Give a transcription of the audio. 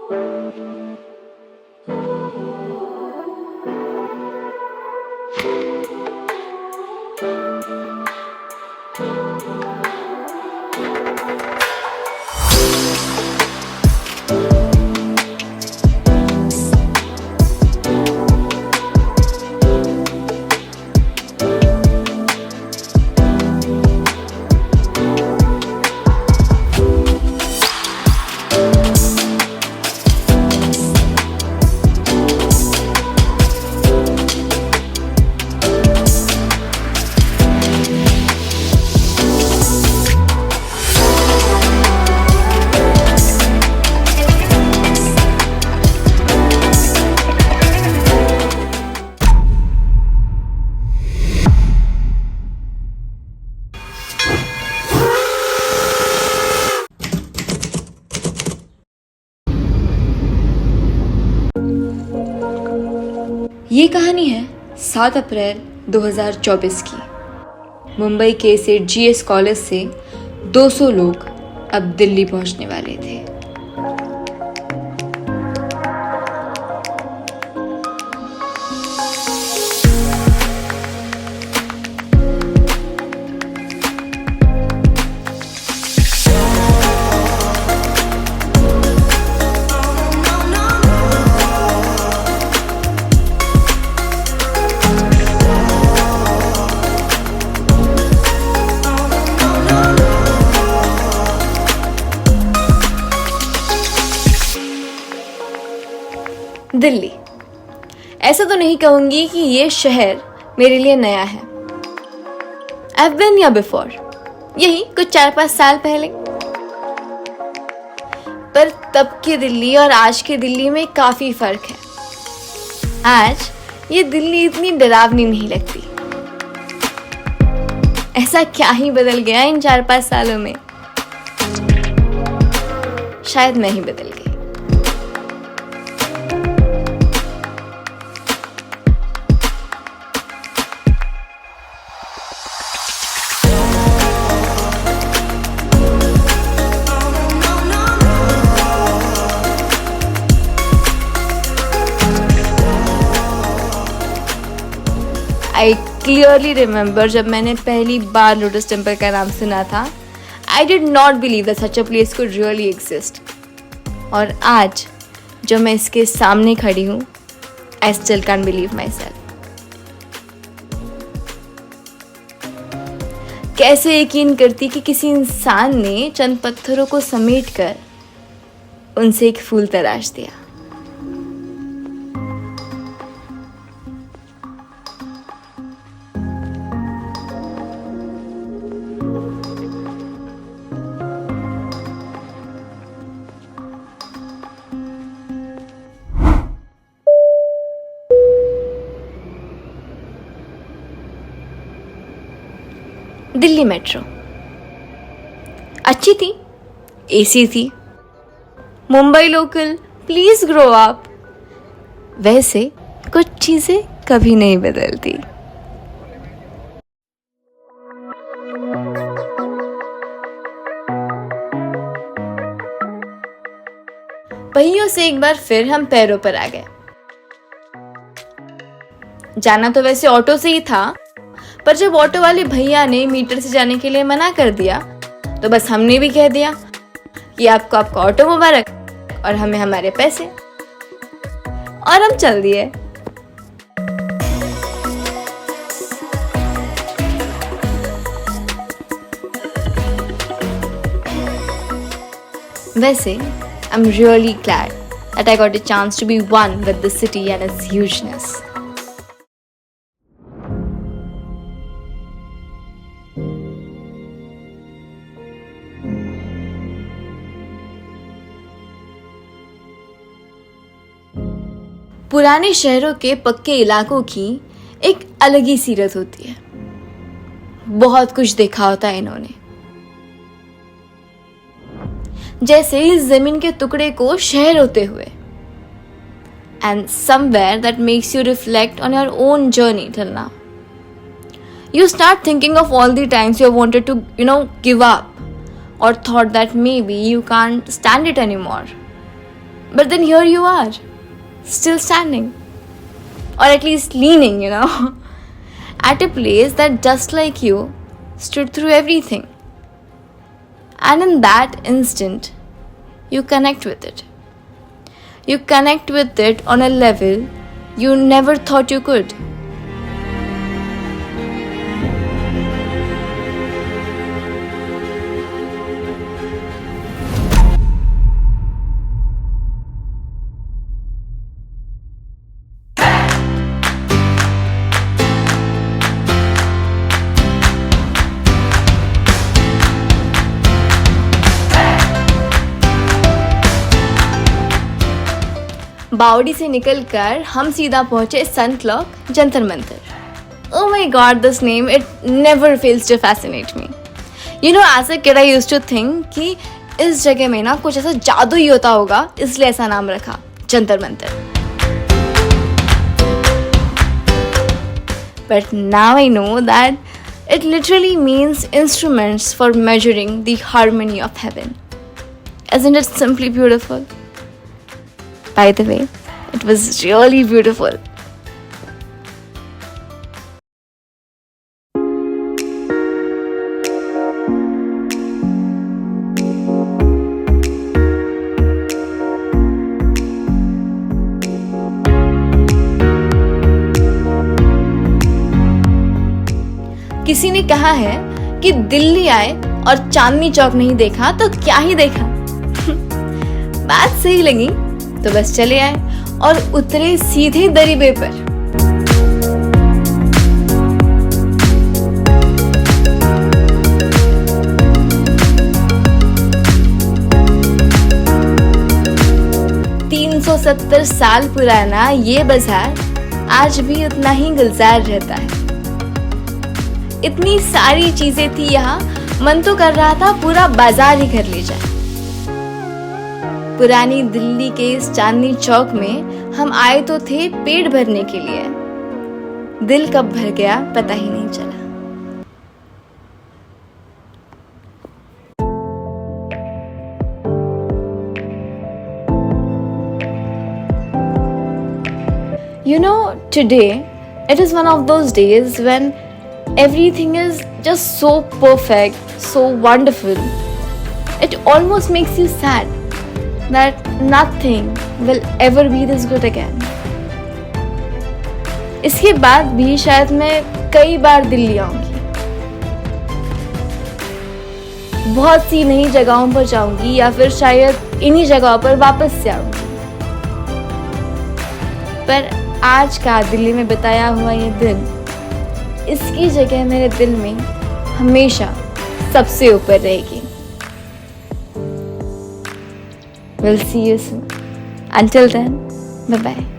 ये कहानी है 7 अप्रैल 2024 की। मुंबई के सेठ जीएस कॉलेज से 200 लोग अब दिल्ली पहुंचने वाले थे। दिल्ली, ऐसा तो नहीं कहूंगी कि ये शहर मेरे लिए नया है। I've been here before, यही कुछ 4-5 साल पहले। पर तब की दिल्ली और आज के दिल्ली में काफी फर्क है। आज ये दिल्ली इतनी डरावनी नहीं लगती। ऐसा क्या ही बदल गया इन 4-5 सालों में? शायद मैं ही बदल गई। I clearly remember जब मैंने पहली बार लोटस टेम्पल का नाम सुना था, I did not believe that such a place could really exist. और आज जब मैं इसके सामने खड़ी हूँ, I still can't believe myself. कैसे यकीन करती कि किसी इंसान ने चंद पत्थरों को समेटकर उनसे एक फूल तराश दिया। दिल्ली मेट्रो अच्छी थी, एसी थी। Mumbai local, please grow up. वैसे कुछ चीजें कभी नहीं बदलती। पहियों से एक बार फिर हम पैरों पर आ गए। जाना तो वैसे ऑटो से ही था, पर जब ऑटो वाले भैया ने मीटर से जाने के लिए मना कर दिया, तो बस हमने भी कह दिया कि आपको आपका ऑटो मुबारक और हमें हमारे पैसे, और हम चल दिए। वैसे I'm really glad that I got a chance to be one with the city and its hugeness. पुराने शहरों के पक्के इलाकों की एक अलग ही सीरत होती है। बहुत कुछ देखा होता है इन्होंने, जैसे इस जमीन के टुकड़े को शहर होते हुए। And somewhere that makes you reflect on your own journey till now. You start thinking of all the times you have wanted to, give up or thought that maybe you can't stand it anymore. But then here you are, still standing, or at least leaning, at a place that just like you stood through everything. And in that instant, you connect with it. You connect with it on a level you never thought you could. बावड़ी से निकलकर हम सीधा पहुंचे sun clock Jantar Mantar. Oh my God, this name, it never fails to fascinate me. As a kid I used to think कि इस जगह में ना कुछ ऐसा जादू ही होता होगा, इसलिए ऐसा नाम रखा Jantar Mantar. But now I know that it literally means instruments for measuring the harmony of heaven. Isn't it simply beautiful? By the way, it was really beautiful. किसी ने कहा है कि दिल्ली आए और चांदनी चौक नहीं देखा तो क्या ही देखा। बात सही लगी तो बस चले आए और उतरे सीधे दरिबे पर। $370 साल पुराना ये बाजार आज भी उतना ही गुलजार रहता है। इतनी सारी चीजें थी यहाँ, मन तो कर रहा था पूरा बाजार ही कर ले जाए। पुरानी दिल्ली के इस चांदनी चौक में हम आए तो थे पेट भरने के लिए, दिल कब भर गया पता ही नहीं चला। Today it is one of those days when everything is just so perfect, so wonderful. It almost makes you sad that nothing will ever be this good again. इसके बाद भी शायद मैं कई बार दिल्ली आऊंगी, बहुत सी नई जगहों पर जाऊंगी या फिर शायद इन्हीं जगहों पर वापस से आऊंगी। पर आज का दिल्ली में बिताया हुआ ये दिन, इसकी जगह मेरे दिल में हमेशा सबसे ऊपर रहेगी। We'll see you soon. Until then, bye-bye.